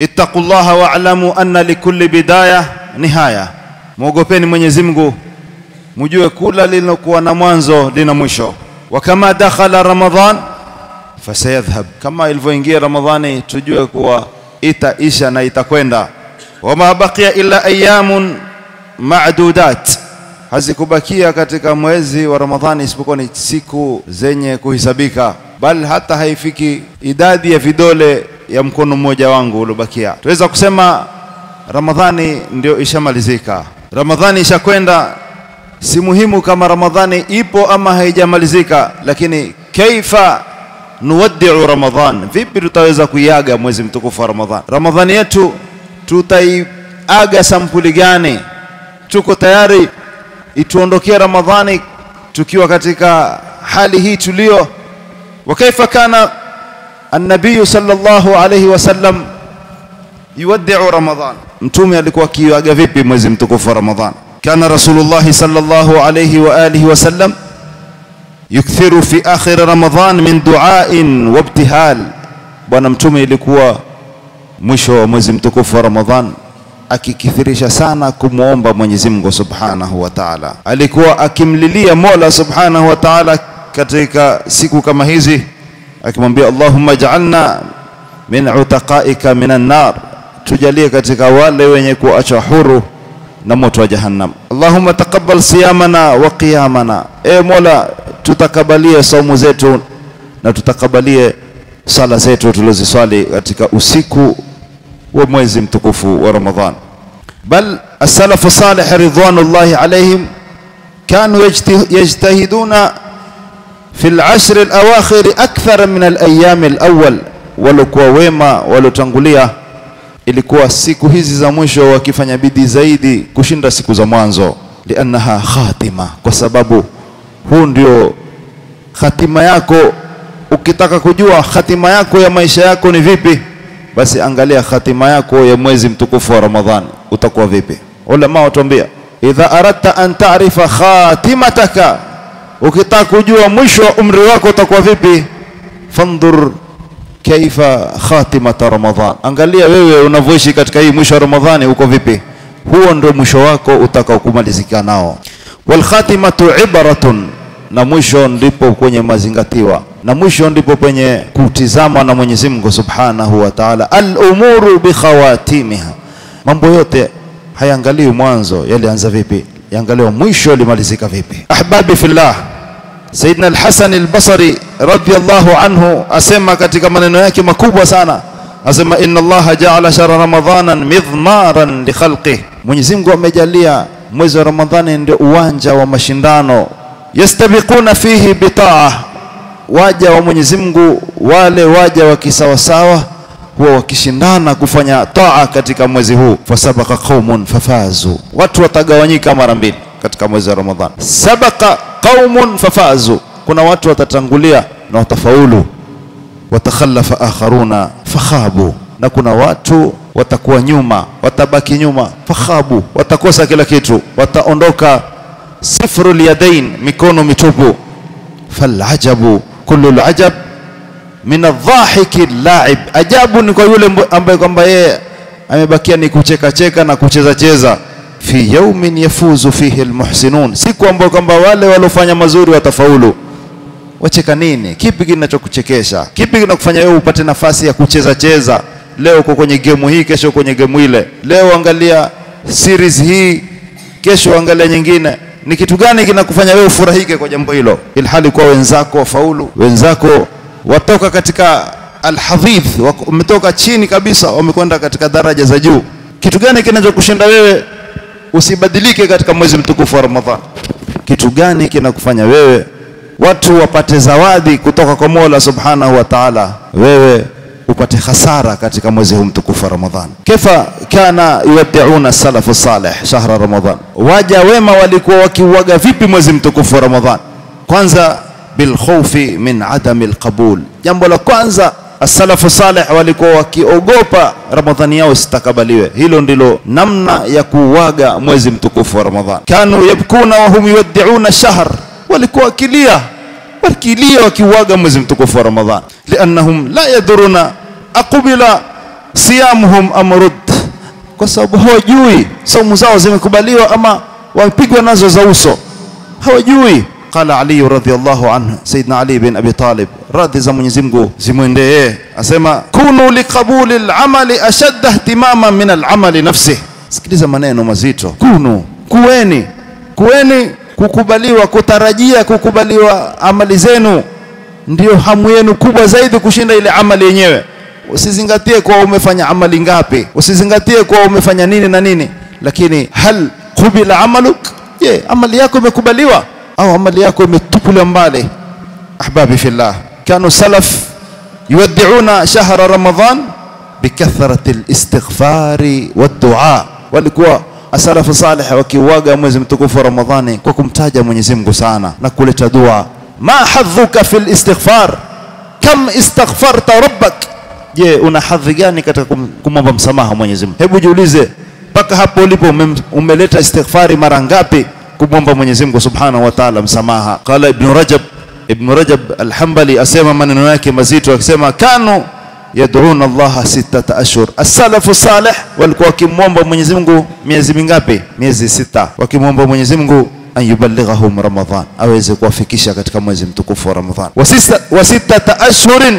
Ittaqullaha wa'lamu anna likulli bidaya nihaya. Muogopeni Mwenyezi Mungu, mjue kula lilokuwa na mwanzo lina mwisho. Wa kama dakhala Ramadhan fasayadhhab, kama ilivyoingia Ramadhani tujue kuwa itaisha na itakwenda. Wa ma baqiya illa ayamun ma'dudat, hazikubakia katika mwezi wa Ramadhani isipokuwa ni siku zenye kuhisabika, bal hata haifiki idadi ya vidole ya mkono mmoja wangu ulobakia. Tuweza kusema Ramadhani ndio ishamalizika, Ramadhani ishakwenda. Si muhimu kama Ramadhani ipo ama haijamalizika, lakini kaifa nuwaddi'u Ramadhan, vipi tutaweza kuiaga mwezi mtukufu wa Ramadhani? Ramadhani yetu tutaiaga sampuli gani? Tuko tayari ituondokea Ramadhani tukiwa katika hali hii tulio? Wa kaifa kana an-nabiy sallallahu alayhi wasallam yuwaddi'u Ramadhan, mtume alikuwa akiaga vipi mwezi mtukufu wa Ramadhani? Kana Rasulullah sallallahu alayhi wa alihi wasallam yukthiru fi akhir Ramadhan min du'ain wa ibtihal. Bwana mtume ilikuwa mwisho wa mwezi mtukufu wa Ramadhan akikithirisha sana kumuomba Mwenyezi Mungu Subhanahu wa Ta'ala. Alikuwa akimlilia Mola Subhanahu wa Ta'ala katika siku kama hizi, akimwambia Allahumma ij'alna min utaqaika minan nar, tujalie katika wale wenye kuachwa huru na moto wa jahannam. Allahumma taqabbal siyamana wa qiyamana, e Mola tutakabalie saumu zetu na tutakabalie sala zetu tulizoswali katika usiku wa mwezi mtukufu wa Ramadhan. Bal as-salafu salih ridwanullahi alayhim kanu yajtahiduna fi al-ashr al-awakhir akthar min al-ayyam al-awwal, walikuwa wema walotangulia ilikuwa siku hizi za mwisho wakifanya bidii zaidi kushinda siku za mwanzo. Liannaha khatima, kwa sababu huu ndio khatima yako. Ukitaka kujua khatima yako ya maisha yako ni vipi, basi angalia khatima yako ya mwezi mtukufu wa Ramadhani utakuwa vipi. Ulama watuambia idha aradta an ta'rifa khatimataka, ukitaka kujua mwisho wa umri wako utakuwa vipi, fandur kaifa khatimata Ramadhan, angalia wewe unavyoishi katika hii mwisho wa Ramadhani uko vipi. Huo ndio mwisho wako utakao kumalizika nao. Wal khatimatu ibaratun, na mwisho ndipo kwenye mazingatiwa, na mwisho ndipo kwenye kutizama na Mwenyezi Mungu Subhanahu wa Ta'ala. Al umuru bi khawatimiha, mambo yote hayaangalii mwanzo yalianza vipi, yaangaliwa mwisho limalizika vipi. Ahbabi fillah, Sayyidina al-Hasan al-Basri radiyallahu anhu asema katika maneno yake makubwa sana, asema inna Allaha ja'ala shahra Ramadhanan midmaran li khalqihi, Mwenyezi Mungu amejalia mwezi wa Ramadhani ndio uwanja wa mashindano. Yastabiquna fihi bitaa, waja wa Mwenyezi Mungu wale waja wa kisawasawa huwa wakishindana kufanya taa katika mwezi huu. Fasabaqa qaumun fafazu, watu watagawanyika mara mbili katika mwezi wa Ramadhani. Sabaqa qaumun fafazu, kuna watu watatangulia na watafaulu. Watakhallafa akharuna fakhabu, na kuna watu watakuwa nyuma, watabaki nyuma. Fakhabu, watakosa kila kitu, wataondoka sifrul yadain, mikono mitupu. Falajabu kullu alajab min adh-dhahiki al-la'ib, ajabu ni kwa yule ambaye kwamba yeye amebakia ni kucheka cheka na kucheza cheza. Fi yawmin yafuzu fihi almuhsinun, siku ambayo kwamba wale walofanya mazuri watafaulu. Wacheka nini? Kipi kinachokuchekesha? Kipi kinakufanya wewe upate nafasi ya kucheza cheza? Leo uko kwenye game hii, kesho kwenye game ile. Leo angalia series hii, kesho angalia nyingine. Ni kitu gani kinakufanya wewe ufurahike kwa jambo hilo, ilhali kwa wenzako wafaulu, wenzako watoka katika alhadhith, wametoka chini kabisa wamekwenda katika daraja za juu? Kitu gani kinachokushinda wewe usibadilike katika mwezi mtukufu wa Ramadhani? Kitu gani kinakufanya wewe watu wapate zawadi kutoka kwa Mola Subhanahu wa Ta'ala, wewe upate hasara katika mwezi huu mtukufu wa Ramadhani? Kaifa kana yuwaddi'una salafu salih shahra Ramadhan, waja wema walikuwa wakiuaga vipi mwezi mtukufu wa Ramadhani? Kwanza bil khawfi min adami alqabul, jambo la kwanza as-salafu salih walikuwa wakiogopa Ramadhani yao isitakabaliwe. Hilo ndilo namna ya kuuaga mwezi mtukufu wa Ramadhani. Kanu yabkuna wa hum yuwaddi'una shahr, walikuwa wakilia wakiuaga mwezi mtukufu wa Ramadhani. Liannahum la yaduruna aqbila siyamuhum amrud, kwa sababu hawajui saumu zao zimekubaliwa ama wamepigwa nazo za uso, hawajui. Qala Ali radhiyallahu anhu, Sayyidina Ali bin Abi Talib, radhi za Mwenyezi Mungu zimwendee, asema kunu liqabuli al-amali ashadda ihtimaman min al-amali nafsihi. Sikiliza maneno mazito. Kuweni kukubaliwa, kutarajia kukubaliwa amali zenu ndio hamu yenu kubwa zaidi kushinda ile amali yenyewe. Usizingatie kwa umefanya amali ngapi, usizingatie kwa umefanya nini na nini, lakini hal qubila amaluk, je, amali yako imekubaliwa au amali yako imetupuliwa mbali? Ahbabi fillah, kanu salaf yuwaddi'una shahra Ramadan bikathrati al-istighfari wad-du'a. Walikuwa asalafu salih wakiuaga mwezi mtukufu wa Ramadhani kwa kumtaja Mwenyezi Mungu sana na kuleta dua. Ma hadhuka fil istighfar, kam istaghfarta rabbak, je, una hadhi gani katika kumomba msamaha Mwenyezi Mungu? Hebu jiulize, mpaka hapo ulipo umeleta istighfari mara ngapi kumomba Mwenyezi Mungu subhanahu wa ta'ala msamaha? Qala Ibn Rajab al-Hanbali asema maneno yake mazito, akisema kanu yad'una Allah 6 ashhur. As-salafu salih walikuwa wakimwomba Mwenyezi Mungu miezi mingapi? Miezi 6, wakimwomba Mwenyezi Mungu an yuballighahum Ramadhan, aweze kuwafikisha katika mwezi mtukufu wa Ramadhan. Wa 6 ashhurin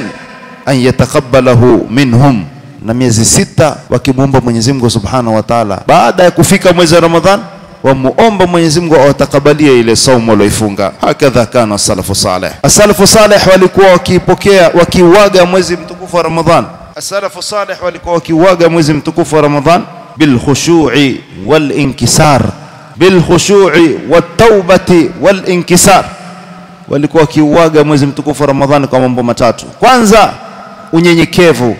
an yataqabbalahu minhum, na miezi 6 wakimwomba Mwenyezi Mungu subhanahu wa ta'ala baada ya kufika mwezi wa Ramadhan wamuomba Mwenyezi Mungu awatakabalie ile saumu walioifunga. Hakadha kana as-salafu salih. As-salafu salih walikuwa wakiuaga mwezi mtukufu wa Ramadhan. As-salafu salih walikuwa wakiuaga mwezi mtukufu wa Ramadhan bil khushu'i wal inkisar, bil khushu'i wat taubati wal inkisar. Walikuwa wakiuaga mwezi mtukufu wa Ramadhan kwa mambo matatu. Kwanza, unyenyekevu,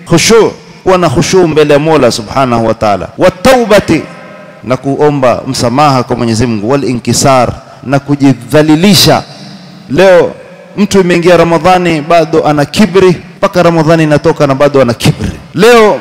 khushu', wana khushu' mbele ya Mola subhanahu wa ta'ala, wat taubati, na kuomba msamaha kwa Mwenyezi Mungu, wal inkisar, na kujidhalilisha. Leo mtu imeingia Ramadhani bado ana kibri, mpaka Ramadhani inatoka na bado ana kibri. Leo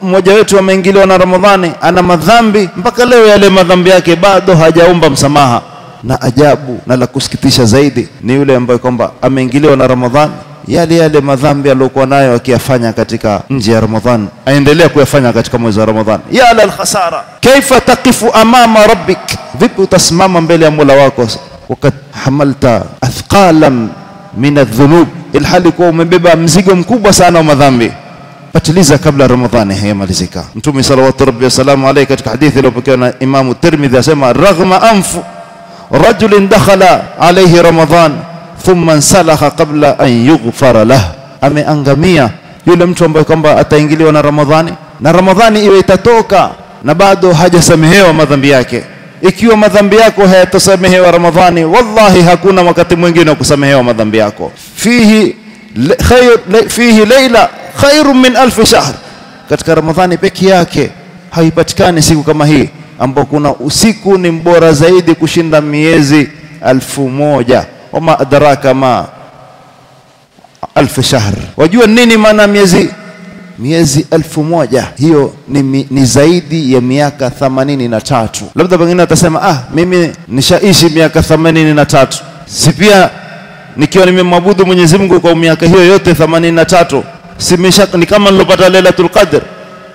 mmoja wetu ameingiliwa na Ramadhani ana madhambi, mpaka leo yale madhambi yake bado hajaomba msamaha. Na ajabu na la kusikitisha zaidi ni yule ambaye kwamba ameingiliwa na Ramadhani, yale madhambi aliyokuwa nayo akiyafanya katika nje ya Ramadhan aendelea kuyafanya katika mwezi wa Ramadhan. Ya la al-khasara, kaifa taqifu amama rabbik, vipi utasimama mbele ya Mola wako wakati hamalta athqalan min adh-dhunub, ilhali kwa umebeba mzigo mkubwa sana wa madhambi. Patiliza kabla Ramadhani hayamalizika. Mtume sallallahu alayhi wasallam alayhi katika hadithi iliyopokewa na Imam Tirmidhi asema, raghma anfu rajulin dakhala alayhi Ramadhan thumma salakha qabla an yughfara lah, ameangamia yule mtu ambaye kwamba ataingiliwa na Ramadhani, na Ramadhani iwe itatoka na bado hajasamehewa madhambi yake. Ikiwa madhambi yako hayatosamehewa Ramadhani, wallahi hakuna wakati mwingine wa kusamehewa madhambi yako. Fihi layla khairun min alf shahr, katika Ramadhani peke yake haipatikani siku kama hii ambapo kuna usiku ni mbora zaidi kushinda miezi 1000. Wama adraka ma alf shahr, wajua nini maana miezi 1000? Hiyo ni zaidi ya miaka 83. Labda pengine atasema mimi nishaishi miaka 83, si pia nikiwa nimemwabudu Mwenyezi Mungu kwa miaka hiyo yote 83, ni kama nilopata Lailatul Qadr.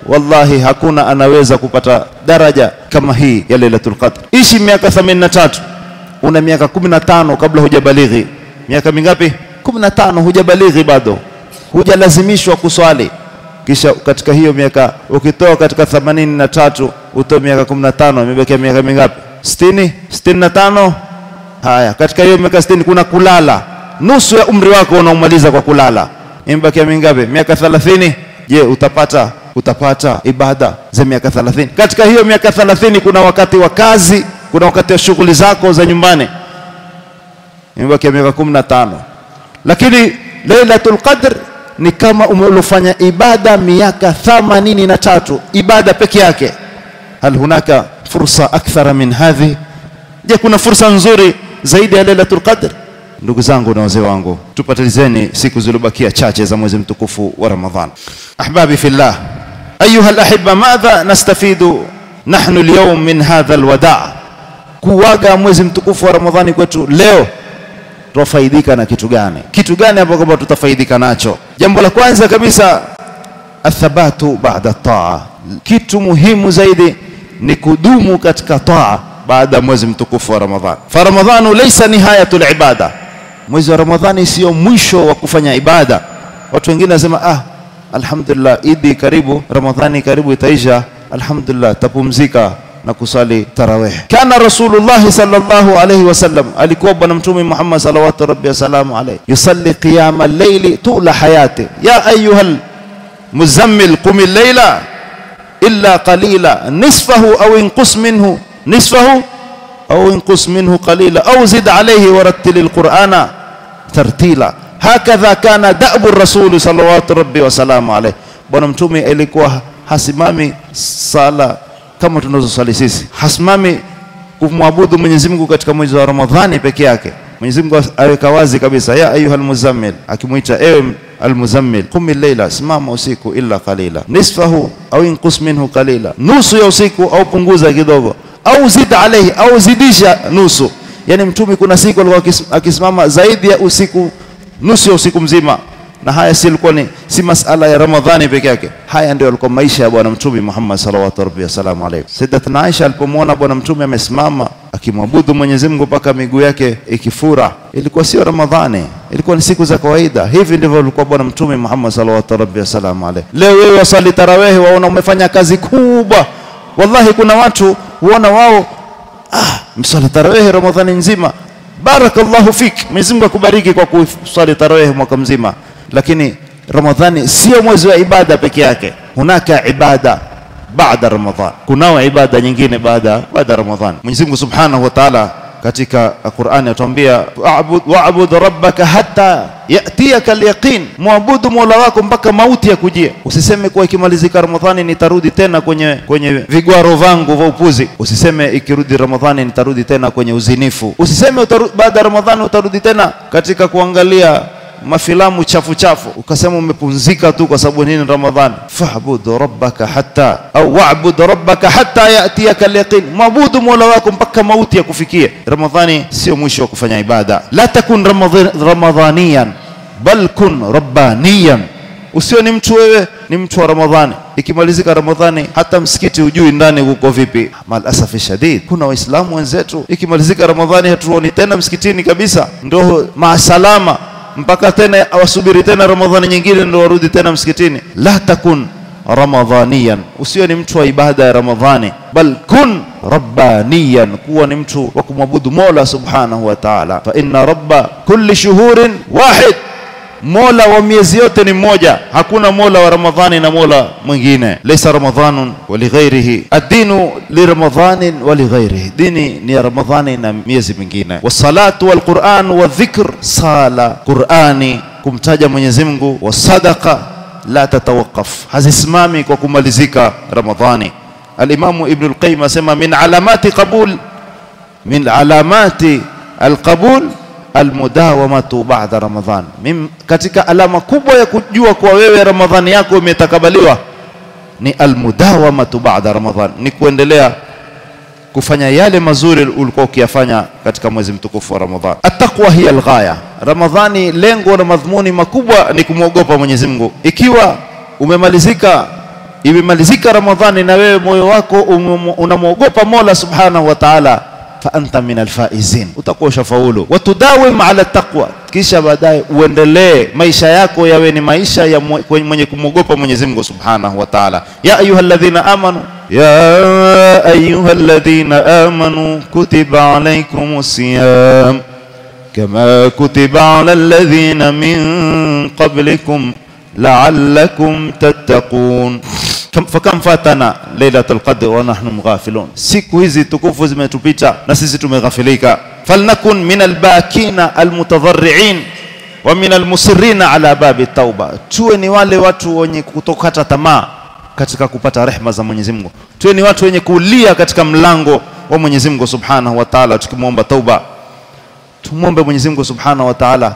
Wallahi hakuna anaweza kupata daraja kama hii ya Lailatul Qadr. Ishi miaka 83, una miaka 15 kabla hujabalighi. Miaka mingapi? 15, hujabalighi bado, hujalazimishwa kuswali. Kisha katika hiyo miaka ukitoa katika 83 utoe miaka 15, imebakia miaka mingapi? 60, 65. Haya, katika hiyo miaka 60 kuna kulala. Nusu ya umri wako unaumaliza kwa kulala. Imebakia mingapi? Miaka 30. Je, utapata ibada za miaka 30? Katika hiyo miaka 30 kuna wakati wa kazi, kuna wakati wa shughuli zako za nyumbani. Imebakia miaka 15. Lakini Lailatul Qadr ni kama umelofanya ibada miaka 83, ibada peke yake. Hal hunaka fursa akthara min hadhi? Je, kuna fursa nzuri zaidi ya Lailatul Qadr? Ndugu zangu na wazee wangu, tupatalizeni siku zilizobakia chache za mwezi mtukufu wa Ramadhan. Ahbabi fillah, ayuha alahibba, madha nastafidu nahnu alyawm min hadha alwada'? Kuwaga mwezi mtukufu wa Ramadhani kwetu leo tutafaidika na kitu gani? Kitu gani ambacho tutafaidika nacho? Jambo la kwanza kabisa, athabatu ba'da taa. Kitu muhimu zaidi ni kudumu katika taa baada mwezi mtukufu wa Ramadhan. Fa Ramadhanu laysa nihayatul ibada. Mwezi wa Ramadhani sio mwisho wa kufanya ibada. Watu wengine wanasema alhamdulillah, Idi karibu, Ramadhani karibu itaisha, alhamdulillah tapumzika na kusali tarawih. Kana Rasulullah sallallahu alayhi wasallam, alikuwa bwana mtume Muhammad sallallahu rabbi wasallam alayhi, yusalli qiyam al-layli tula hayati. Ya ayyuhal muzammil qum al-layla illa qalila nisfahu aw inqus minhu nisfahu aw inqus minhu qalila aw zid alayhi warattil al-Qur'ana tartila. Hakadha kana da'bu ar-rasul sallallahu rabbi wasallam alayhi. Bwana mtume alikuwa hasimami sala kama tunazosali sisi, hasimami kumwabudu Mwenyezi Mungu katika mwezi wa Ramadhani peke yake. Mwenyezi Mungu aweka wazi kabisa, ya ayuhal muzammil, akimuita ewe al-muzammil, qum al-layla, simama usiku illa qalila nisfahu au inqus minhu qalila, nusu ya usiku au punguza kidogo, au zid alayhi, au zidisha nusu. Yani mtume kuna siku alikuwa akisimama zaidi ya usiku, nusu ya usiku mzima. Na haya si masala ya Ramadhani peke yake. Haya ndio alikuwa maisha ya bwana mtume Muhammad sallallahu alaihi wasallam. Sayyidatuna Aisha alipomwona bwana mtume amesimama akimwabudu Mwenyezi Mungu mpaka miguu yake ikifura, ilikuwa sio Ramadhani, ilikuwa ni siku za kawaida. Hivi ndivyo alikuwa bwana mtume Muhammad sallallahu alaihi wasallam. Leo wewe wasali tarawih waona umefanya kazi kubwa. Wallahi kuna watu huona wao msali tarawih Ramadhani nzima, barakallahu fik, Mwenyezi Mungu akubariki kwa kusali tarawih mwaka mzima. Lakini Ramadhani sio mwezi wa ibada peke yake. Hunaka ibada baada Ramadhan, kunao ibada nyingine baada Ramadhan. Mwenyezi Mungu Subhanahu wa Ta'ala katika Qur'ani atuambia wa'bud rabbaka hatta ya'tiyaka al-yaqin, muabudu Mola wako mpaka mauti yakujie. Usiseme kwa ikimalizika Ramadhani nitarudi tena kwenye vigwaro vangu vya upuzi. Usiseme ikirudi Ramadhani nitarudi tena kwenye uzinifu. Usiseme baada ya Ramadhani utarudi tena katika kuangalia mafilamu chafu chafu, ukasema umepunzika tu kwa sababu nini Ramadhani. Fa'bud rabbaka hatta au wa'bud rabbaka hatta ya'tiyaka al-yaqin, maabudu Mola wako mpaka mauti yakufikie. Ramadhani sio mwisho wa kufanya ibada. La takun ramadhaniyan bal kun rabbaniyan. Usio ni mtu wewe, ni mtu wa Ramadhani. Ikimalizika Ramadhani hata msikiti hujui ndani uko vipi. Mal asafi shadid, kuna waislamu wenzetu ikimalizika Ramadhani hatuoni tena msikitini kabisa, ndio maasalama mpaka tena awasubiri tena Ramadhani nyingine ndio warudi tena msikitini. La takun ramadhaniyan, usio ni mtu wa ibada ya Ramadhani, bal kun rabbaniyan, kuwa ni mtu wa kumwabudu Mola Subhanahu wa Ta'ala. Fa inna rabba kulli shuhurin wahid, Mola wa miezi yote ni mmoja, hakuna Mola wa Ramadhani na Mola mwingine. Laysa ramadhanun wa li ghairihi, ad-dinu li ramadhanin wa li ghairihi, dini ni Ramadhani na miezi mingine. Wassalatu wal Qur'an wa dhikr, sala, Qur'ani, kumtaja Mwenyezi Mungu, wa sadaqa la tatawaqaf, hazisimami kwa kumalizika Ramadhani. Al-Imam Ibn al-Qayyim asema min alamati al-qabul almudawamatu ba'da Ramadhan. Katika alama kubwa ya kujua kwa wewe Ramadhani yako imetakabaliwa ni almudawamatu ba'da Ramadhan, ni kuendelea kufanya yale mazuri ulikuwa ukiyafanya katika mwezi mtukufu wa Ramadhan. At-taqwa hiya al-ghaya. Ramadhani lengo na madhumuni makubwa ni kumwogopa Mwenyezi Mungu. Ikiwa imemalizika Ramadhani na wewe moyo wako unamwogopa Mola Subhanahu wa Ta'ala, fa anta min alfaizin, utakuwa shafaulu. Watudawim ala taqwa, kisha baadaye uendelee maisha yako yawe ni maisha ya mwenye kumwogopa Mwenyezi Mungu Subhanahu wa Ta'ala. Ya ayyuhalladhina amanu kutiba alaykumus siyam kama kutiba alal ladhina min qablikum la'allakum tattaqun. Fakam fatana lailatul qadr wa nahnu mughafilun, siku hizi tukufu zimetupita na sisi tumeghafilika. Falnakun min albakina almutadharriin wa min almusirrina ala babi tauba, tuwe ni wale watu wenye kutokata tamaa katika kupata rehema za Mwenyezi Mungu. Tuwe ni watu wenye kulia katika mlango wa Mwenyezi Mungu Subhanahu wa Ta'ala tukimwomba tauba. Tumwombe Mwenyezi Mungu Subhanahu wa Ta'ala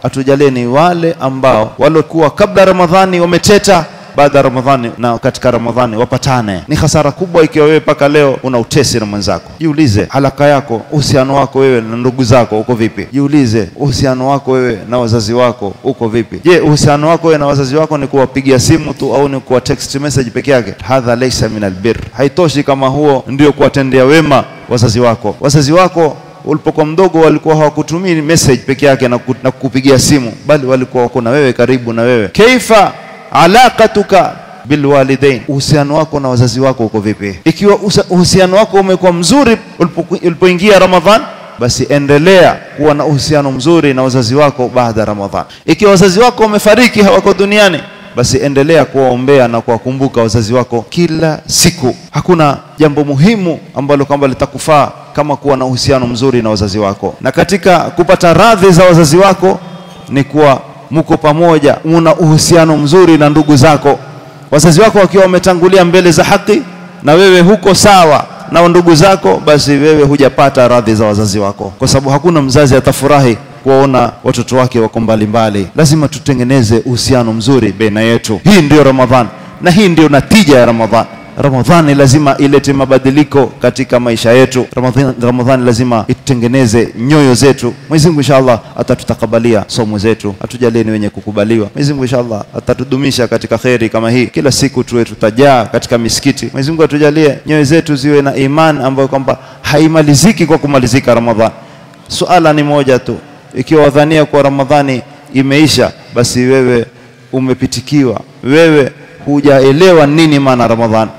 atujalie ni wale ambao walikuwa kabla Ramadhani wameteta baada ya Ramadhani na katika Ramadhani wapatane. Ni hasara kubwa ikiwa wewe paka leo una utesi na mwenzako. Jiulize halaka yako, uhusiano wako wewe na ndugu zako uko vipi? Jiulize uhusiano wako wewe na wazazi wako uko vipi? Je, uhusiano wako wewe na wazazi wako ni kuwapigia simu tu au ni kuwa text message peke yake? Hadha laysa min albir. Haitoshi kama huo ndio kuwatendea wema wazazi wako. Wazazi wako ulipokuwa mdogo walikuwa hawakutumii message peke yake na kukupigia simu, bali walikuwa wako na wewe, karibu na wewe. Kaifa alaqatuka bilwalidain, uhusiano wako na wazazi wako uko vipi? Ikiwa uhusiano wako umekuwa mzuri ulipoingia Ramadhan, basi endelea kuwa na uhusiano mzuri na wazazi wako baada ya Ramadhan. Ikiwa wazazi wako wamefariki, hawako duniani, basi endelea kuwaombea na kuwakumbuka wazazi wako kila siku. Hakuna jambo muhimu ambalo kwamba litakufaa kama kuwa na uhusiano mzuri na wazazi wako. Na katika kupata radhi za wazazi wako ni kuwa mko pamoja, una uhusiano mzuri na ndugu zako. Wazazi wako wakiwa wametangulia mbele za haki na wewe huko sawa na ndugu zako, basi wewe hujapata radhi za wazazi wako, kwa sababu hakuna mzazi atafurahi kuona watoto wake wako mbali. Lazima tutengeneze uhusiano mzuri baina yetu. Hii ndio Ramadhan na hii ndio natija ya Ramadhan. Ramadhani lazima ilete mabadiliko katika maisha yetu. Ramadhani lazima itengeneze nyoyo zetu. Mwenyezi Mungu inshallah atatutakabalia somo zetu, atujalie ni wenye kukubaliwa. Mwenyezi Mungu inshallah atatudumisha katika khairi kama hii, kila siku tuwe tutajaa katika misikiti. Mwenyezi Mungu atujalie nyoyo zetu ziwe na iman ambayo kwamba haimaliziki kwa kumalizika Ramadhani. Suala ni moja tu, ikiwa wadhania kwa Ramadhani imeisha, basi wewe umepitikiwa, wewe hujaelewa nini maana Ramadhani,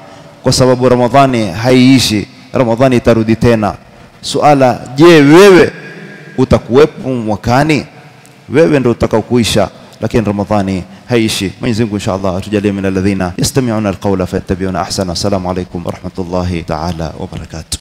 kwa sababu Ramadhani haiishi, Ramadhani itarudi tena. Suala, je, wewe utakuwepo mwakani? Wewe ndio utakao kuisha, lakini Ramadhani haiishi. Mwenyezi Mungu inshallah atujalie min alladhina yastami'una alqawla fayattabi'una ahsana. Assalamu alaykum wa rahmatullahi ta'ala wa barakatuh.